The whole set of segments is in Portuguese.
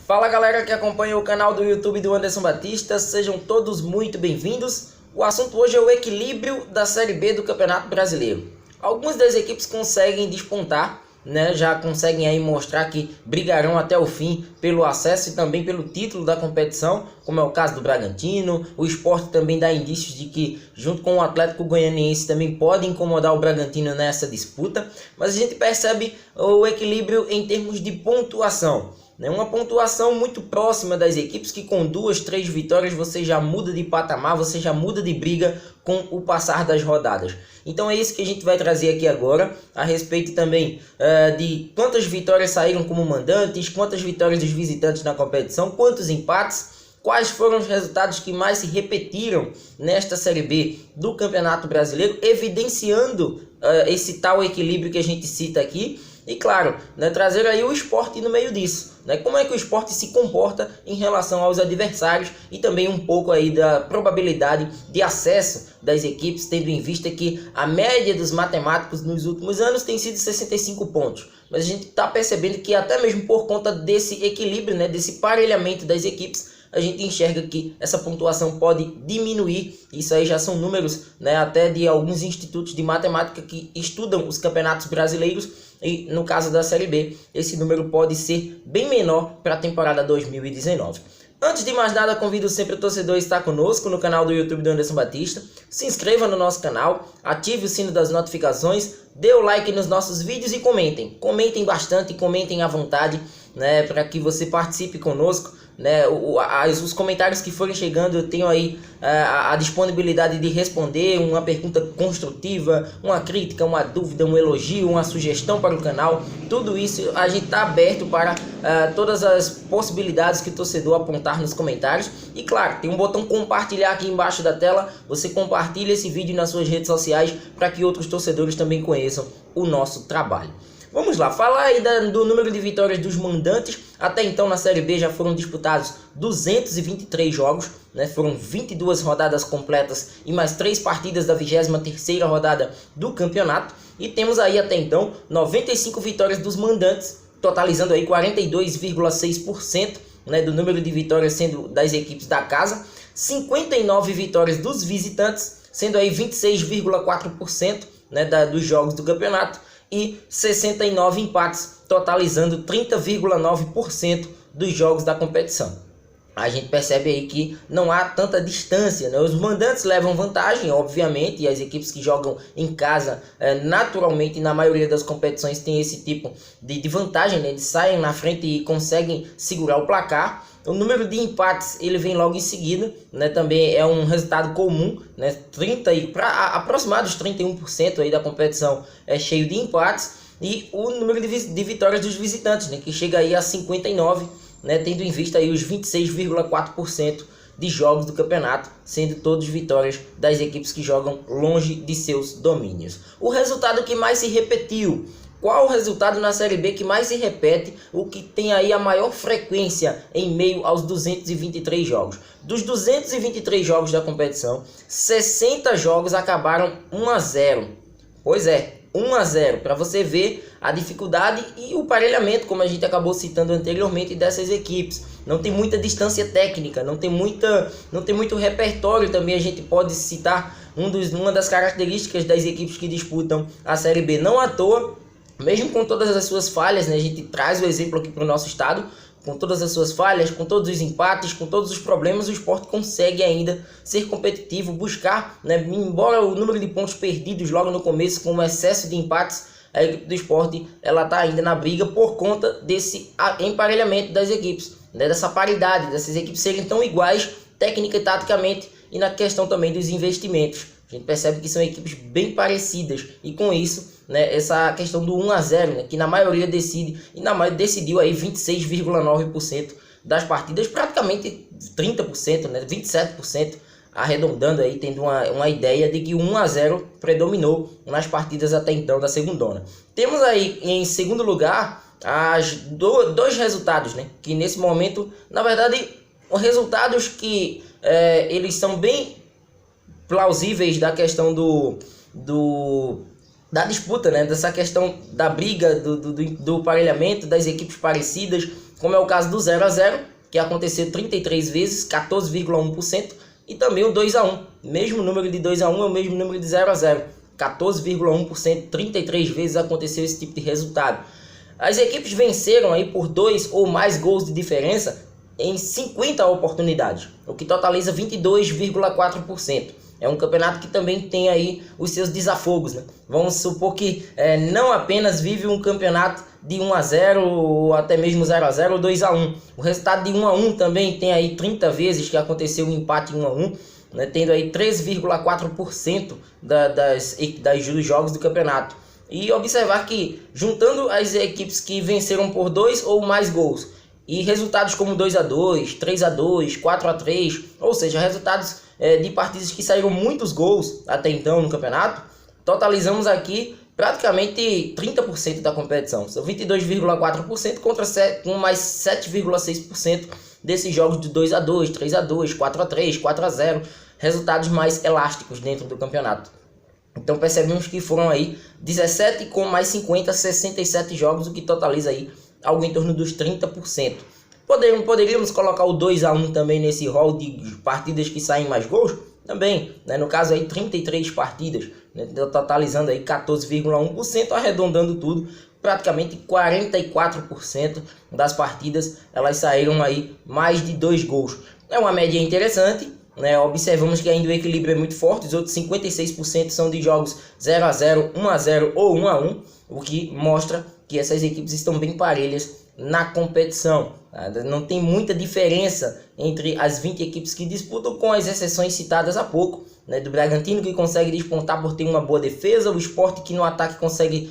Fala galera que acompanha o canal do YouTube do Anderson Batista, sejam todos muito bem-vindos. O assunto hoje é o equilíbrio da Série B do Campeonato Brasileiro. Algumas das equipes conseguem despontar, já conseguem aí mostrar que brigarão até o fim pelo acesso e também pelo título da competição, como é o caso do Bragantino. O Sport também dá indícios de que, junto com o Atlético Goianiense, também pode incomodar o Bragantino nessa disputa, mas a gente percebe o equilíbrio em termos de pontuação. Uma pontuação muito próxima das equipes que com 2, 3 vitórias você já muda de patamar, você já muda de briga com o passar das rodadas. Então é isso que a gente vai trazer aqui agora, a respeito também de quantas vitórias saíram como mandantes, quantas vitórias dos visitantes na competição, quantos empates, quais foram os resultados que mais se repetiram nesta Série B do Campeonato Brasileiro, evidenciando esse tal equilíbrio que a gente cita aqui. E claro, trazer aí o Sport no meio disso, como é que o Sport se comporta em relação aos adversários e também um pouco aí da probabilidade de acesso das equipes, tendo em vista que a média dos matemáticos nos últimos anos tem sido 65 pontos. Mas a gente está percebendo que até mesmo por conta desse equilíbrio, desse parelhamento das equipes, a gente enxerga que essa pontuação pode diminuir. Isso aí já são números até de alguns institutos de matemática que estudam os campeonatos brasileiros. E no caso da Série B, esse número pode ser bem menor para a temporada 2019. Antes de mais nada, convido sempre o torcedor a estar conosco no canal do YouTube do Anderson Batista. Se inscreva no nosso canal, ative o sino das notificações, dê o like nos nossos vídeos e comentem. Comentem bastante, comentem à vontade, para que você participe conosco. Os comentários que forem chegando, eu tenho aí a disponibilidade de responder uma pergunta construtiva, uma crítica, uma dúvida, um elogio, uma sugestão para o canal. Tudo isso a gente está aberto para todas as possibilidades que o torcedor apontar nos comentários. E claro, tem um botão compartilhar aqui embaixo da tela. Você compartilha esse vídeo nas suas redes sociais para que outros torcedores também conheçam o nosso trabalho. Vamos lá, falar aí do número de vitórias dos mandantes. Até então na Série B já foram disputados 223 jogos, foram 22 rodadas completas e mais 3 partidas da 23ª rodada do campeonato. E temos aí até então 95 vitórias dos mandantes, totalizando aí 42,6% do número de vitórias sendo das equipes da casa. 59 vitórias dos visitantes, sendo aí 26,4% dos jogos do campeonato. E 69 empates, totalizando 30,9% dos jogos da competição. A gente percebe aí que não há tanta distância, Os mandantes levam vantagem, obviamente, e as equipes que jogam em casa, naturalmente, na maioria das competições, tem esse tipo de vantagem, Eles saem na frente e conseguem segurar o placar. O número de empates ele vem logo em seguida, também é um resultado comum, 30 e para aproximados 31% aí da competição é cheio de empates, e o número de vitórias dos visitantes, que chega aí a 59, tendo em vista aí os 26,4% de jogos do campeonato, sendo todos vitórias das equipes que jogam longe de seus domínios. O resultado que mais se repetiu. Qual o resultado na Série B que mais se repete, o que tem aí a maior frequência em meio aos 223 jogos? Dos 223 jogos da competição, 60 jogos acabaram 1-0. Pois é, 1-0, para você ver a dificuldade e o parelhamento, como a gente acabou citando anteriormente, dessas equipes. Não tem muita distância técnica, não tem muito repertório também. A gente pode citar uma das características das equipes que disputam a Série B. Não à toa, mesmo com todas as suas falhas, a gente traz o exemplo aqui para o nosso estado, com todas as suas falhas, com todos os empates, com todos os problemas, o Sport consegue ainda ser competitivo, buscar, embora o número de pontos perdidos logo no começo, com o excesso de empates, a equipe do Sport ela está ainda na briga por conta desse emparelhamento das equipes, dessa paridade, dessas equipes serem tão iguais, técnica e taticamente, e na questão também dos investimentos. A gente percebe que são equipes bem parecidas e com isso, essa questão do 1-0, que na maioria decide, e na maioria decidiu aí 26,9% das partidas, praticamente 30%, 27%, arredondando aí, tendo uma ideia de que o 1-0 predominou nas partidas até então da segundona. Temos aí em segundo lugar dois resultados, que nesse momento, na verdade, resultados que eles são bem plausíveis da questão da disputa, dessa questão da briga, do parelhamento das equipes parecidas. como é o caso do 0 a 0, que aconteceu 33 vezes, 14,1%, e também o 2 a 1. Mesmo número de 2 a 1 é o mesmo número de 0 a 0. 14,1%, 33 vezes aconteceu esse tipo de resultado. As equipes venceram aí por 2 ou mais gols de diferença em 50 oportunidades, o que totaliza 22,4%. É um campeonato que também tem aí os seus desafogos, né? Vamos supor que não apenas vive um campeonato de 1 a 0 ou até mesmo 0 a 0 ou 2 a 1. O resultado de 1 a 1 também tem aí 30 vezes que aconteceu um empate 1 a 1, né? Tendo aí 13,4% dos jogos do campeonato. E observar que, juntando as equipes que venceram por 2 ou mais gols, e resultados como 2 a 2, 3 a 2, 4 a 3, ou seja, resultados de partidas que saíram muitos gols até então no campeonato, totalizamos aqui praticamente 30% da competição. São 22,4% com mais 7,6% desses jogos de 2 a 2, 3 a 2, 4 a 3, 4 a 0, resultados mais elásticos dentro do campeonato. Então percebemos que foram aí 17 com mais 50, 67 jogos, o que totaliza aí algo em torno dos 30%. Poderíamos colocar o 2 a 1 também nesse rol de partidas que saem mais gols? Também, né? No caso aí 33 partidas, né? Totalizando aí 14,1%, arredondando tudo, praticamente 44% das partidas elas saíram aí mais de 2 gols. É uma média interessante, né? Observamos que ainda o equilíbrio é muito forte, os outros 56% são de jogos 0 a 0, 1 a 0 ou 1 a 1, o que mostra que essas equipes estão bem parelhas na competição. Não tem muita diferença entre as 20 equipes que disputam, com as exceções citadas há pouco, né, do Bragantino, que consegue despontar por ter uma boa defesa, o Sport, que no ataque consegue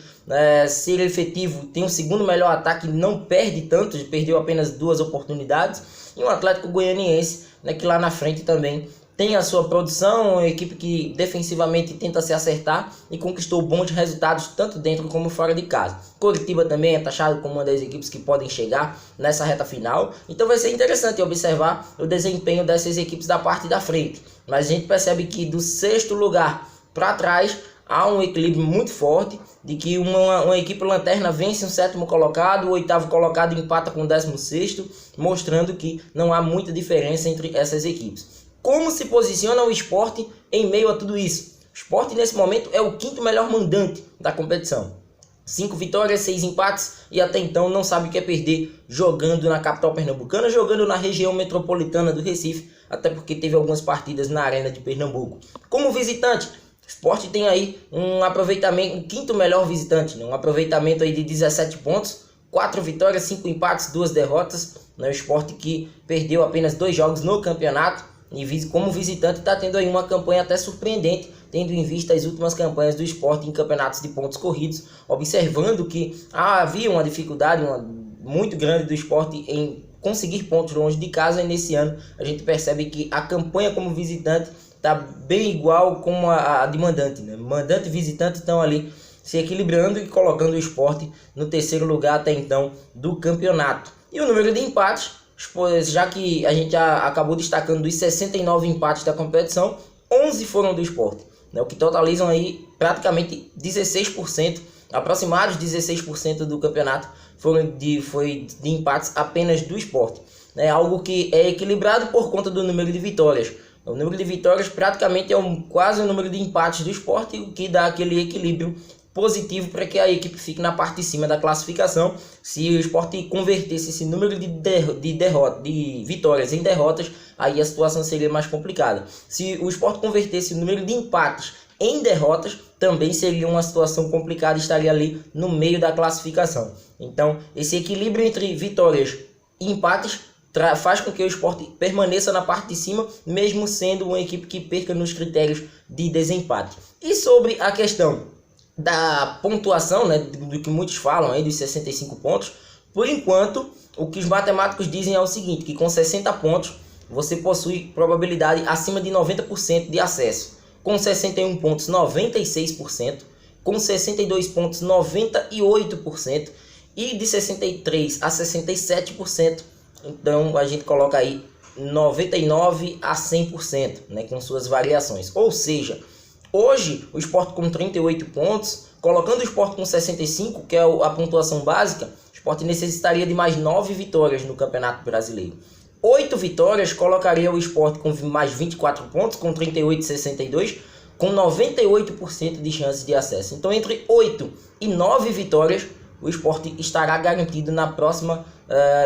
ser efetivo, tem o segundo melhor ataque, não perde tanto, perdeu apenas 2 oportunidades, e o Atlético Goianiense, né, que lá na frente também tem a sua produção, uma equipe que defensivamente tenta se acertar e conquistou bons resultados tanto dentro como fora de casa. Coritiba também é taxado como uma das equipes que podem chegar nessa reta final, então vai ser interessante observar o desempenho dessas equipes da parte da frente. Mas a gente percebe que do 6º lugar para trás há um equilíbrio muito forte, de que uma equipe lanterna vence um 7º colocado, o 8º colocado empata com o 16º, mostrando que não há muita diferença entre essas equipes. Como se posiciona o Sport em meio a tudo isso? O Sport nesse momento é o 5º melhor mandante da competição. 5 vitórias, 6 empates, e até então não sabe o que é perder jogando na capital pernambucana, jogando na região metropolitana do Recife, até porque teve algumas partidas na Arena de Pernambuco. Como visitante, o Sport tem aí um aproveitamento, o 5º melhor visitante, né? Um aproveitamento aí de 17 pontos, 4 vitórias, 5 empates, 2 derrotas. Né? O Sport que perdeu apenas 2 jogos no campeonato, e como visitante está tendo aí uma campanha até surpreendente, tendo em vista as últimas campanhas do Sport em campeonatos de pontos corridos, observando que havia uma dificuldade muito grande do Sport em conseguir pontos longe de casa, e nesse ano a gente percebe que a campanha como visitante está bem igual como a de mandante, né? Mandante e visitante estão ali se equilibrando e colocando o Sport no 3º lugar até então do campeonato. E o número de empates, já que a gente já acabou destacando dos 69 empates da competição, 11 foram do Sport, né, o que totalizam aí praticamente 16%, aproximados 16% do campeonato foi de empates apenas do Sport. É algo que é equilibrado por conta do número de vitórias. O número de vitórias praticamente é quase o número de empates do Sport, o que dá aquele equilíbrio positivo para que a equipe fique na parte de cima da classificação. Se o Sport convertesse esse número de vitórias em derrotas, aí a situação seria mais complicada. Se o Sport convertesse o número de empates em derrotas, também seria uma situação complicada, estaria ali no meio da classificação. Então, esse equilíbrio entre vitórias e empates faz com que o Sport permaneça na parte de cima, mesmo sendo uma equipe que perca nos critérios de desempate. E sobre a questão da pontuação, né, do que muitos falam aí dos 65 pontos, por enquanto o que os matemáticos dizem é o seguinte, que com 60 pontos você possui probabilidade acima de 90% de acesso, com 61 pontos 96%, com 62 pontos 98%, e de 63 a 67%, então a gente coloca aí 99 a 100%, né, com suas variações. Ou seja, hoje o Sport com 38 pontos, colocando o Sport com 65, que é a pontuação básica, o Sport necessitaria de mais 9 vitórias no Campeonato Brasileiro. 8 vitórias colocaria o Sport com mais 24 pontos, com 38,62, com 98% de chances de acesso. Então, entre 8 e 9 vitórias, o Sport estará garantido na próxima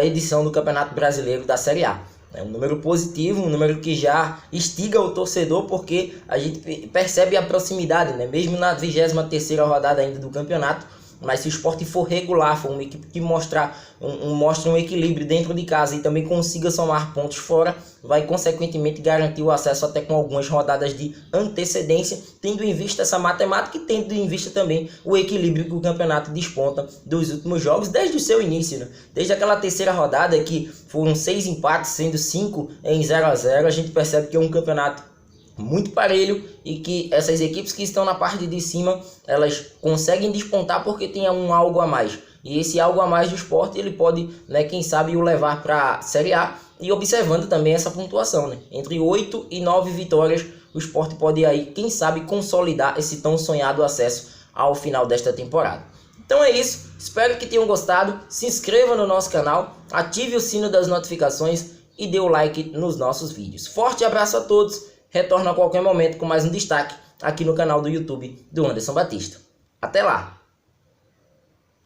edição do Campeonato Brasileiro da Série A. É um número positivo, um número que já instiga o torcedor, porque a gente percebe a proximidade, né? Mesmo na 23ª rodada ainda do campeonato. Mas se o Sport for regular, for uma equipe que mostra um equilíbrio dentro de casa e também consiga somar pontos fora, vai consequentemente garantir o acesso até com algumas rodadas de antecedência, tendo em vista essa matemática e tendo em vista também o equilíbrio que o campeonato desponta dos últimos jogos desde o seu início, né? Desde aquela terceira rodada que foram 6 empates, sendo 5 em 0-0, a gente percebe que é um campeonato muito parelho e que essas equipes que estão na parte de cima, elas conseguem despontar porque tem algo a mais. E esse algo a mais do Sport, ele pode, né, quem sabe, o levar para a Série A, e observando também essa pontuação, né? Entre 8 e 9 vitórias, o Sport pode aí, quem sabe, consolidar esse tão sonhado acesso ao final desta temporada. Então é isso, espero que tenham gostado, se inscreva no nosso canal, ative o sino das notificações e dê o like nos nossos vídeos. Forte abraço a todos! Retorno a qualquer momento com mais um destaque aqui no canal do YouTube do Anderson Batista. Até lá!